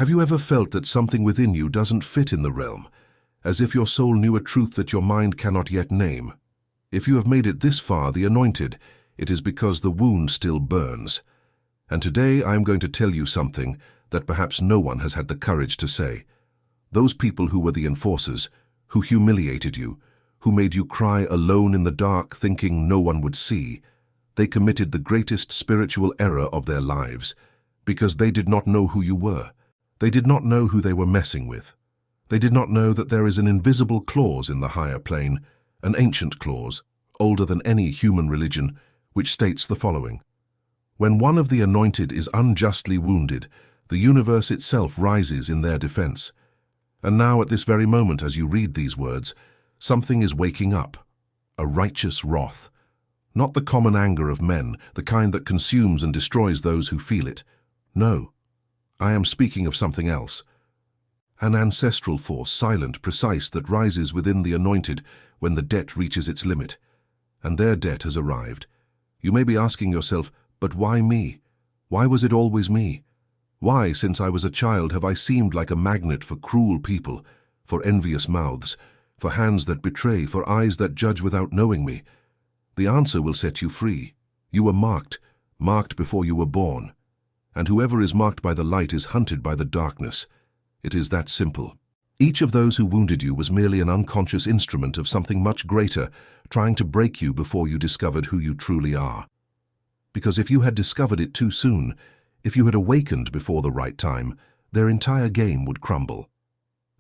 Have you ever felt that something within you doesn't fit in the realm, as if your soul knew a truth that your mind cannot yet name? If you have made it this far, the anointed, it is because the wound still burns. And today I am going to tell you something that perhaps no one has had the courage to say. Those people who were the enforcers, who humiliated you, who made you cry alone in the dark thinking no one would see, they committed the greatest spiritual error of their lives, because they did not know who you were. They did not know who they were messing with. They did not know that there is an invisible clause in the higher plane, an ancient clause, older than any human religion, which states the following: when one of the anointed is unjustly wounded, the universe itself rises in their defense. And now at this very moment, as you read these words, something is waking up, a righteous wrath. Not the common anger of men, the kind that consumes and destroys those who feel it. No, I am speaking of something else. An ancestral force, silent, precise, that rises within the anointed when the debt reaches its limit. And their debt has arrived. You may be asking yourself, but why me? Why was it always me? Why, since I was a child, have I seemed like a magnet for cruel people, for envious mouths, for hands that betray, for eyes that judge without knowing me? The answer will set you free. You were marked before you were born. And whoever is marked by the light is hunted by the darkness. It is that simple. Each of those who wounded you was merely an unconscious instrument of something much greater, trying to break you before you discovered who you truly are. Because if you had discovered it too soon, if you had awakened before the right time, their entire game would crumble.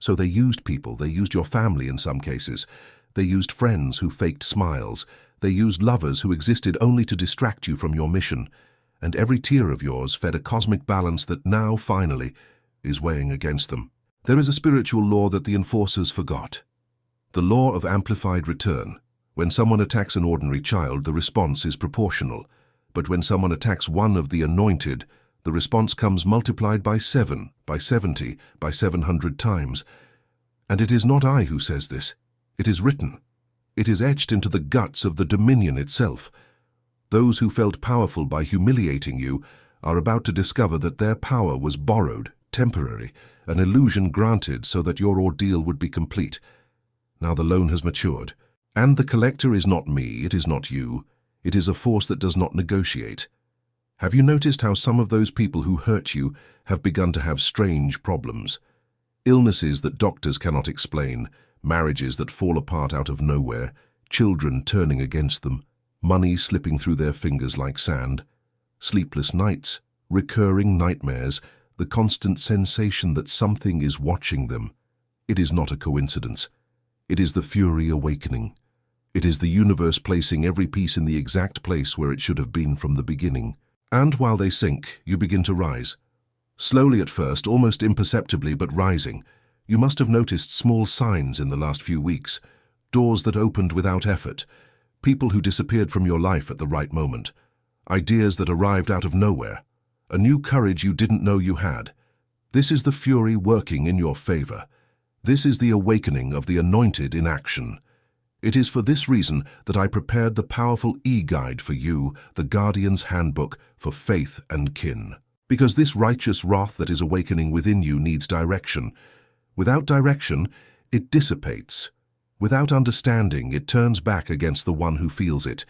So they used people, they used your family in some cases. They used friends who faked smiles. They used lovers who existed only to distract you from your mission. And every tear of yours fed a cosmic balance that now, finally, is weighing against them. There is a spiritual law that the enforcers forgot. The law of amplified return. When someone attacks an ordinary child, the response is proportional. But when someone attacks one of the anointed, the response comes multiplied by 7, by 70, by 700 times. And it is not I who says this. It is written. It is etched into the guts of the dominion itself. Those who felt powerful by humiliating you are about to discover that their power was borrowed, temporary, an illusion granted so that your ordeal would be complete. Now the loan has matured. And the collector is not me, it is not you. It is a force that does not negotiate. Have you noticed how some of those people who hurt you have begun to have strange problems? Illnesses that doctors cannot explain, marriages that fall apart out of nowhere, children turning against them, money slipping through their fingers like sand, sleepless nights, recurring nightmares, the constant sensation that something is watching them. It is not a coincidence. It is the Fury awakening. It is the universe placing every piece in the exact place where it should have been from the beginning. And while they sink, you begin to rise. Slowly at first, almost imperceptibly, but rising. You must have noticed small signs in the last few weeks. Doors that opened without effort. People who disappeared from your life at the right moment. Ideas that arrived out of nowhere. A new courage you didn't know you had. This is the Fury working in your favor. This is the awakening of the anointed in action. It is for this reason that I prepared the powerful e-guide for you, the Guardian's Handbook for Faith and Kin. Because this righteous wrath that is awakening within you needs direction. Without direction, it dissipates. Without understanding, it turns back against the one who feels it.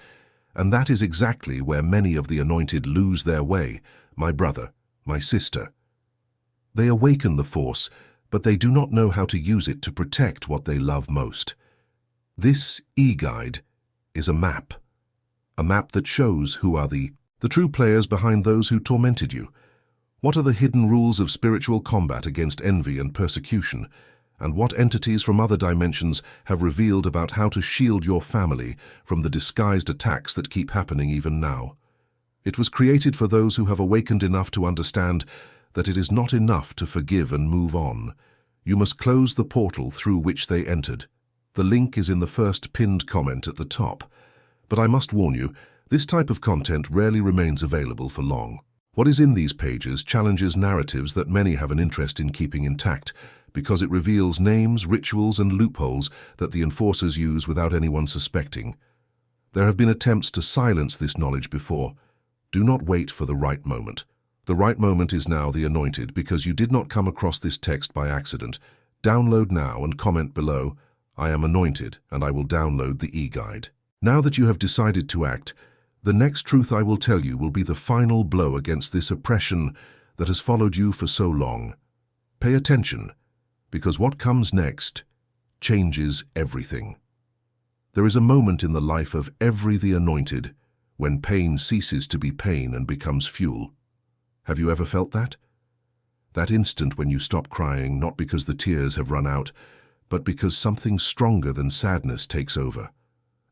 And that is exactly where many of the anointed lose their way, my brother, my sister. They awaken the force, but they do not know how to use it to protect what they love most. This e-guide is a map that shows who are the true players behind those who tormented you. What are the hidden rules of spiritual combat against envy and persecution, and what entities from other dimensions have revealed about how to shield your family from the disguised attacks that keep happening even now. It was created for those who have awakened enough to understand that it is not enough to forgive and move on. You must close the portal through which they entered. The link is in the first pinned comment at the top. But I must warn you, this type of content rarely remains available for long. What is in these pages challenges narratives that many have an interest in keeping intact, because it reveals names, rituals, and loopholes that the enforcers use without anyone suspecting. There have been attempts to silence this knowledge before. Do not wait for the right moment. The right moment is now, The Anointed, because you did not come across this text by accident. Download now and comment below, I am anointed, and I will download the e-guide. Now that you have decided to act, the next truth I will tell you will be the final blow against this oppression that has followed you for so long. Pay attention, because what comes next changes everything. There is a moment in the life of every The Anointed when pain ceases to be pain and becomes fuel. Have you ever felt that? That instant when you stop crying, not because the tears have run out, but because something stronger than sadness takes over.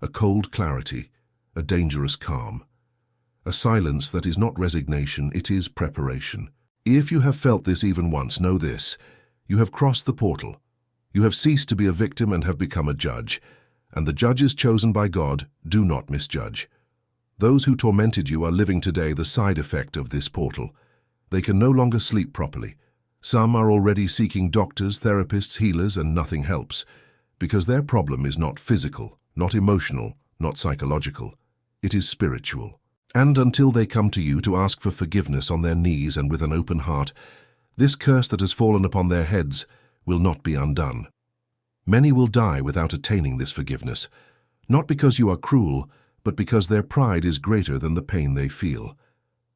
A cold clarity, a dangerous calm. A silence that is not resignation, it is preparation. If you have felt this even once, know this: you have crossed the portal. You have ceased to be a victim and have become a judge. And the judges chosen by God do not misjudge. Those who tormented you are living today the side effect of this portal. They can no longer sleep properly. Some are already seeking doctors, therapists, healers, and nothing helps, because their problem is not physical, not emotional, not psychological. It is spiritual. And until they come to you to ask for forgiveness on their knees and with an open heart, this curse that has fallen upon their heads will not be undone. Many will die without attaining this forgiveness, not because you are cruel, but because their pride is greater than the pain they feel.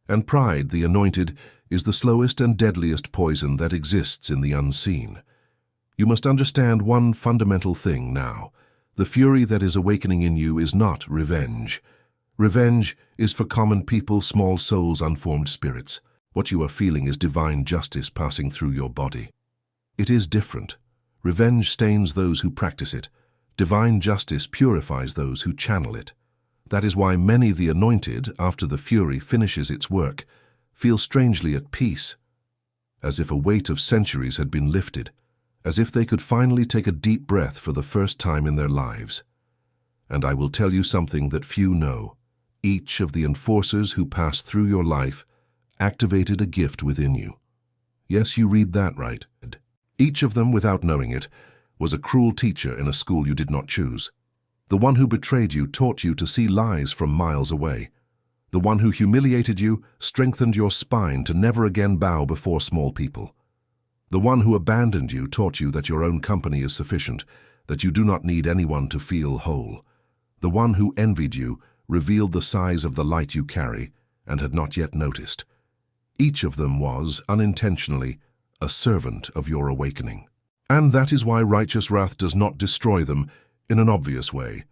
And pride, The Anointed, is the slowest and deadliest poison that exists in the unseen. You must understand one fundamental thing now. The fury that is awakening in you is not revenge. Revenge is for common people, small souls, unformed spirits. What you are feeling is divine justice passing through your body. It is different. Revenge stains those who practice it. Divine justice purifies those who channel it. That is why many The Anointed, after the fury finishes its work, feel strangely at peace, as if a weight of centuries had been lifted, as if they could finally take a deep breath for the first time in their lives. And I will tell you something that few know. Each of the enforcers who passed through your life activated a gift within you. Yes, you read that right. Each of them, without knowing it, was a cruel teacher in a school you did not choose. The one who betrayed you taught you to see lies from miles away. The one who humiliated you strengthened your spine to never again bow before small people. The one who abandoned you taught you that your own company is sufficient, that you do not need anyone to feel whole. The one who envied you revealed the size of the light you carry and had not yet noticed. Each of them was, unintentionally, a servant of your awakening. And that is why righteous wrath does not destroy them in an obvious way.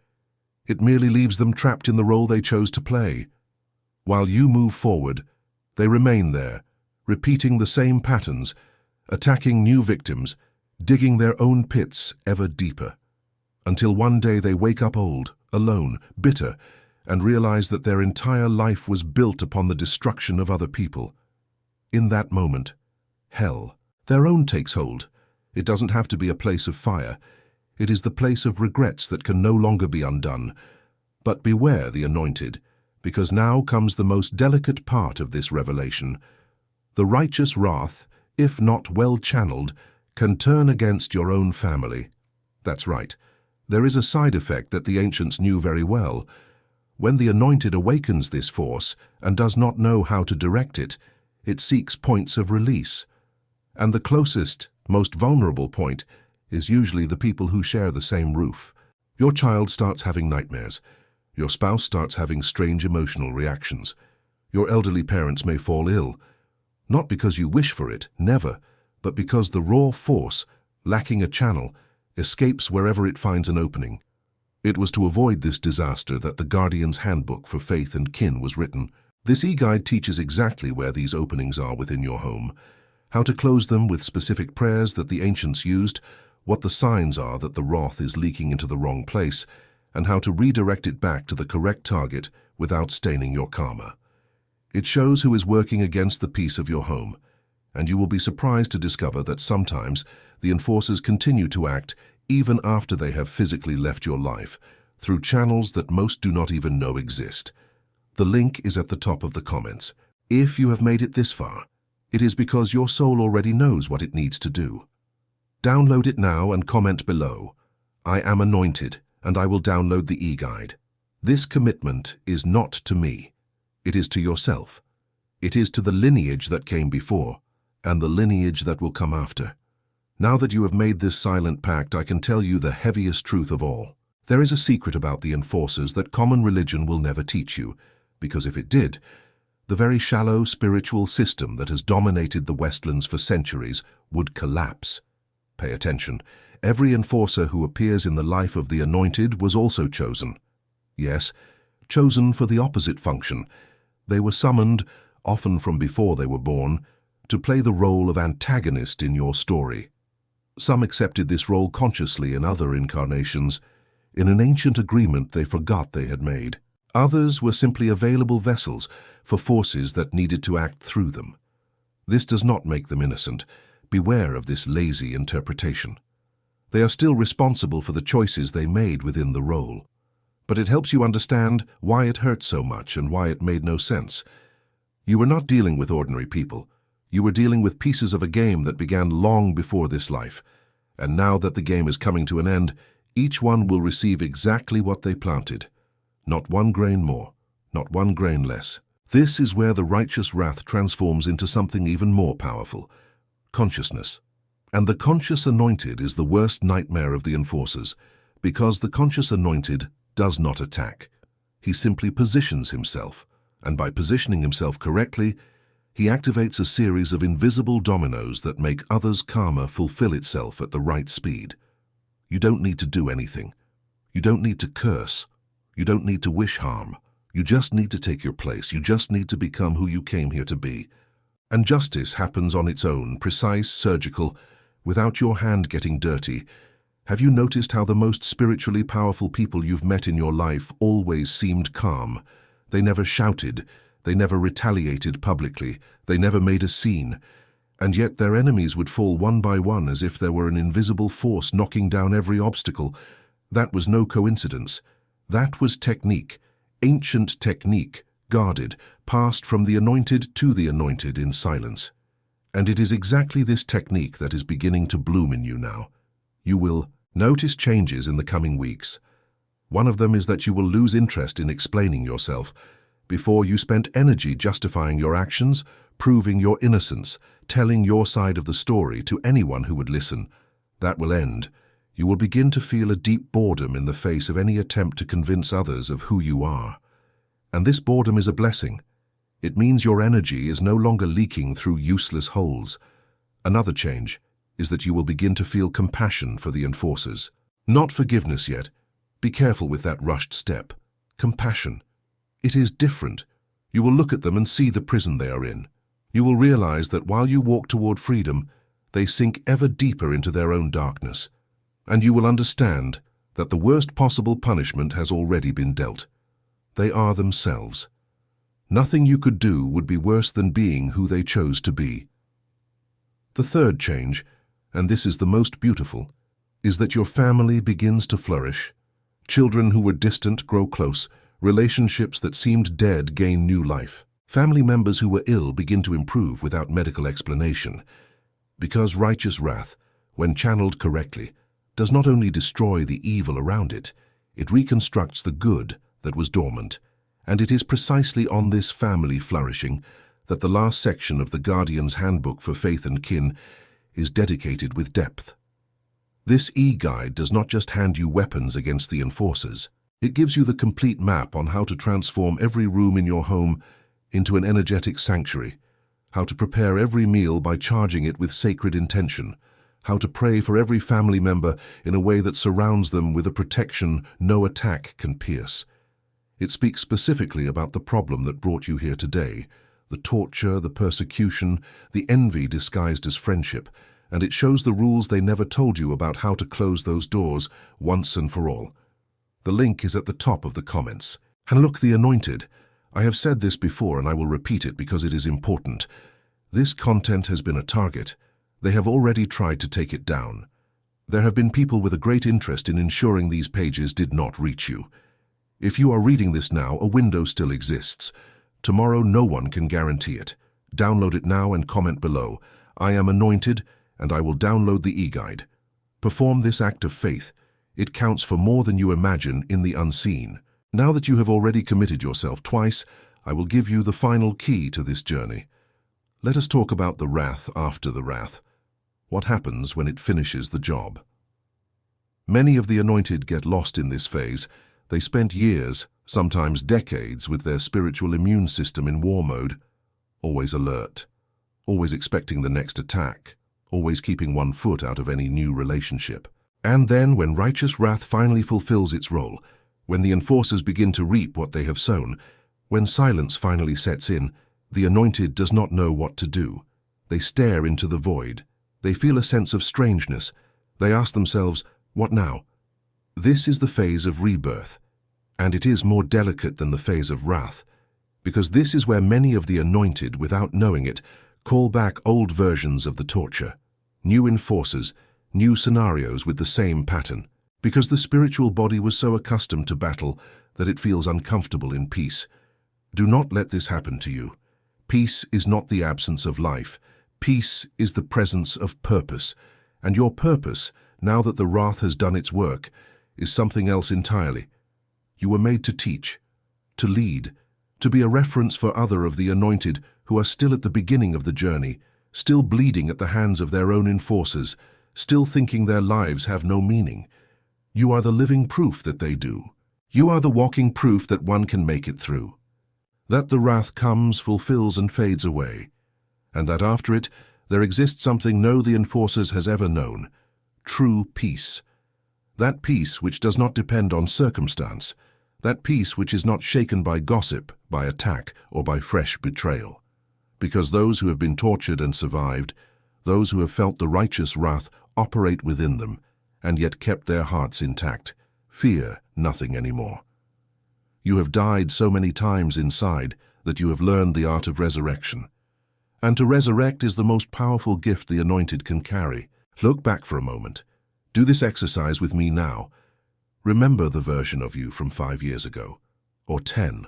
It merely leaves them trapped in the role they chose to play. While you move forward, they remain there, repeating the same patterns, attacking new victims, digging their own pits ever deeper, until one day they wake up old, alone, bitter, and realize that their entire life was built upon the destruction of other people. In that moment, hell, their own, takes hold. It doesn't have to be a place of fire. It is the place of regrets that can no longer be undone. But beware, The Anointed, because now comes the most delicate part of this revelation. The righteous wrath, if not well channeled, can turn against your own family. That's right. There is a side effect that the ancients knew very well. When the Anointed awakens this force and does not know how to direct it, it seeks points of release. And the closest, most vulnerable point is usually the people who share the same roof. Your child starts having nightmares. Your spouse starts having strange emotional reactions. Your elderly parents may fall ill, not because you wish for it, never, but because the raw force, lacking a channel, escapes wherever it finds an opening. It was to avoid this disaster that the Guardian's Handbook for Faith and Kin was written. This e-guide teaches exactly where these openings are within your home, how to close them with specific prayers that the ancients used, what the signs are that the wrath is leaking into the wrong place, and how to redirect it back to the correct target without staining your karma. It shows who is working against the peace of your home, and you will be surprised to discover that sometimes the enforcers continue to act even after they have physically left your life, through channels that most do not even know exist. The link is at the top of the comments. If you have made it this far, it is because your soul already knows what it needs to do. Download it now and comment below, I am anointed, and I will download the e-guide. This commitment is not to me. It is to yourself. It is to the lineage that came before, and the lineage that will come after. Now that you have made this silent pact, I can tell you the heaviest truth of all. There is a secret about the Enforcers that common religion will never teach you, because if it did, the very shallow spiritual system that has dominated the Westlands for centuries would collapse. Pay attention. Every Enforcer who appears in the life of the Anointed was also chosen. Yes, chosen for the opposite function. They were summoned, often from before they were born, to play the role of antagonist in your story. Some accepted this role consciously in other incarnations. In an ancient agreement they forgot they had made. Others were simply available vessels for forces that needed to act through them. This does not make them innocent. Beware of this lazy interpretation. They are still responsible for the choices they made within the role. But it helps you understand why it hurt so much and why it made no sense. You were not dealing with ordinary people. You were dealing with pieces of a game that began long before this life. And now that the game is coming to an end, each one will receive exactly what they planted. Not one grain more, not one grain less. This is where the righteous wrath transforms into something even more powerful: consciousness. And the conscious anointed is the worst nightmare of the Enforcers, because the conscious anointed does not attack. He simply positions himself, and by positioning himself correctly, he activates a series of invisible dominoes that make others' karma fulfill itself at the right speed. You don't need to do anything. You don't need to curse. You don't need to wish harm. You just need to take your place. You just need to become who you came here to be. And justice happens on its own, precise, surgical, without your hand getting dirty. Have you noticed how the most spiritually powerful people you've met in your life always seemed calm? They never shouted. They never retaliated publicly. They never made a scene. And yet their enemies would fall one by one as if there were an invisible force knocking down every obstacle. That was no coincidence. That was technique, ancient technique, guarded, passed from the anointed to the anointed in silence. And it is exactly this technique that is beginning to bloom in you now. You will notice changes in the coming weeks. One of them is that you will lose interest in explaining yourself. Before, you spent energy justifying your actions, proving your innocence, telling your side of the story to anyone who would listen. That will end. You will begin to feel a deep boredom in the face of any attempt to convince others of who you are. And this boredom is a blessing. It means your energy is no longer leaking through useless holes. Another change is that you will begin to feel compassion for the Enforcers. Not forgiveness yet. Be careful with that rushed step. Compassion. It is different. You will look at them and see the prison they are in. You will realize that while you walk toward freedom, they sink ever deeper into their own darkness. And you will understand that the worst possible punishment has already been dealt. They are themselves. Nothing you could do would be worse than being who they chose to be. The third change, and this is the most beautiful, is that your family begins to flourish. Children who were distant grow close. Relationships that seemed dead gain new life. Family members who were ill begin to improve without medical explanation. Because righteous wrath, when channeled correctly, does not only destroy the evil around it, it reconstructs the good that was dormant. And it is precisely on this family flourishing that the last section of the Guardian's Handbook for Faith and Kin is dedicated with depth. This e-guide does not just hand you weapons against the Enforcers. It gives you the complete map on how to transform every room in your home into an energetic sanctuary, how to prepare every meal by charging it with sacred intention, how to pray for every family member in a way that surrounds them with a protection no attack can pierce. It speaks specifically about the problem that brought you here today, the torture, the persecution, the envy disguised as friendship, and it shows the rules they never told you about how to close those doors once and for all. The link is at the top of the comments. And look, the Anointed. I have said this before and I will repeat it because it is important. This content has been a target. They have already tried to take it down. There have been people with a great interest in ensuring these pages did not reach you. If you are reading this now, a window still exists. Tomorrow no one can guarantee it. Download it now and comment below. I am Anointed and I will download the e-guide. Perform this act of faith. It counts for more than you imagine in the unseen. Now that you have already committed yourself twice, I will give you the final key to this journey. Let us talk about the wrath after the wrath. What happens when it finishes the job? Many of the anointed get lost in this phase. They spent years, sometimes decades, with their spiritual immune system in war mode, always alert, always expecting the next attack, always keeping one foot out of any new relationship. And then, when righteous wrath finally fulfills its role, when the enforcers begin to reap what they have sown, when silence finally sets in, the anointed does not know what to do. They stare into the void. They feel a sense of strangeness. They ask themselves, what now? This is the phase of rebirth, and it is more delicate than the phase of wrath, because this is where many of the anointed, without knowing it, call back old versions of the torture, new enforcers, new scenarios with the same pattern, because the spiritual body was so accustomed to battle that it feels uncomfortable in peace. Do not let this happen to you. Peace is not the absence of life. Peace is the presence of purpose, and your purpose, now that the wrath has done its work, is something else entirely. You were made to teach, to lead, to be a reference for other of the anointed who are still at the beginning of the journey, still bleeding at the hands of their own enforcers, still thinking their lives have no meaning. You are the living proof that they do. You are the walking proof that one can make it through. That the wrath comes, fulfills, and fades away, and that after it there exists something no the enforcers has ever known, true peace. That peace which does not depend on circumstance, that peace which is not shaken by gossip, by attack, or by fresh betrayal. Because those who have been tortured and survived, those who have felt the righteous wrath operate within them, and yet kept their hearts intact, fear nothing anymore. You have died so many times inside that you have learned the art of resurrection. And to resurrect is the most powerful gift the anointed can carry. Look back for a moment. Do this exercise with me now. Remember the version of you from 5 years ago, or 10,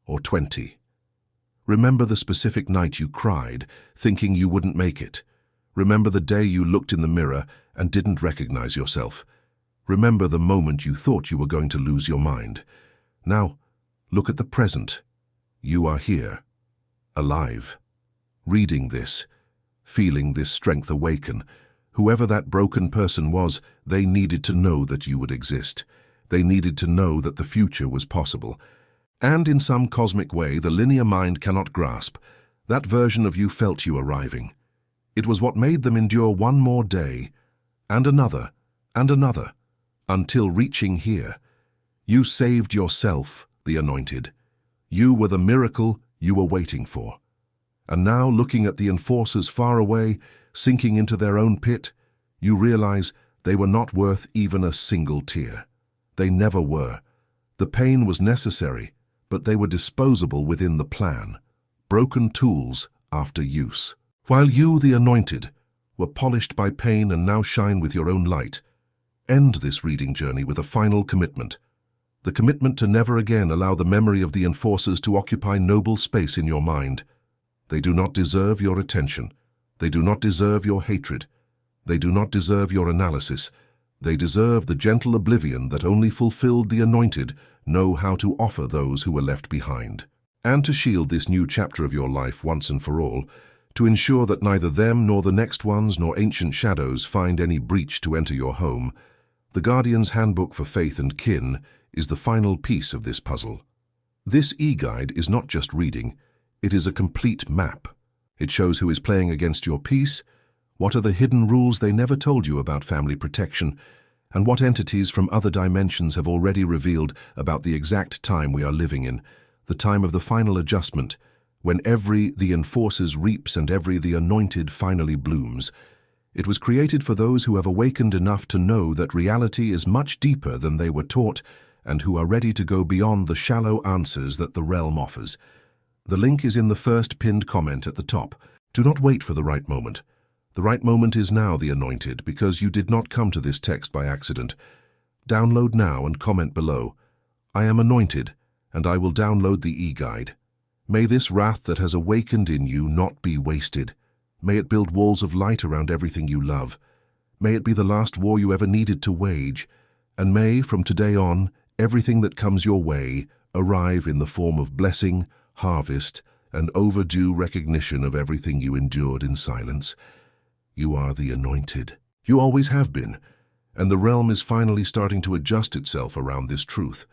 or 20. Remember the specific night you cried, thinking you wouldn't make it. Remember the day you looked in the mirror and didn't recognize yourself. Remember the moment you thought you were going to lose your mind. Now, look at the present. You are here, alive, reading this, feeling this strength awaken. Whoever that broken person was, they needed to know that you would exist. They needed to know that the future was possible. And in some cosmic way, the linear mind cannot grasp. That version of you felt you arriving. It was what made them endure one more day, and another, until reaching here. You saved yourself, the anointed. You were the miracle you were waiting for. And now, looking at the enforcers far away, sinking into their own pit, you realize they were not worth even a single tear. They never were. The pain was necessary, but they were disposable within the plan, broken tools after use. While you, the anointed, were polished by pain and now shine with your own light, end this reading journey with a final commitment. The commitment to never again allow the memory of the enforcers to occupy noble space in your mind. They do not deserve your attention. They do not deserve your hatred. They do not deserve your analysis. They deserve the gentle oblivion that only fulfilled the anointed know how to offer those who were left behind. And to shield this new chapter of your life once and for all, to ensure that neither them nor the next ones nor ancient shadows find any breach to enter your home, the Guardian's Handbook for Faith and Kin is the final piece of this puzzle. This e-guide is not just reading, it is a complete map. It shows who is playing against your peace, what are the hidden rules they never told you about family protection, and what entities from other dimensions have already revealed about the exact time we are living in, the time of the final adjustment, when every the enforcers reaps and every the anointed finally blooms. It was created for those who have awakened enough to know that reality is much deeper than they were taught and who are ready to go beyond the shallow answers that the realm offers. The link is in the first pinned comment at the top. Do not wait for the right moment. The right moment is now, the anointed, because you did not come to this text by accident. Download now and comment below. I am anointed, and I will download the e-guide. May this wrath that has awakened in you not be wasted. May it build walls of light around everything you love. May it be the last war you ever needed to wage. And may, from today on, everything that comes your way arrive in the form of blessing, harvest, and overdue recognition of everything you endured in silence. You are the anointed. You always have been, and the realm is finally starting to adjust itself around this truth.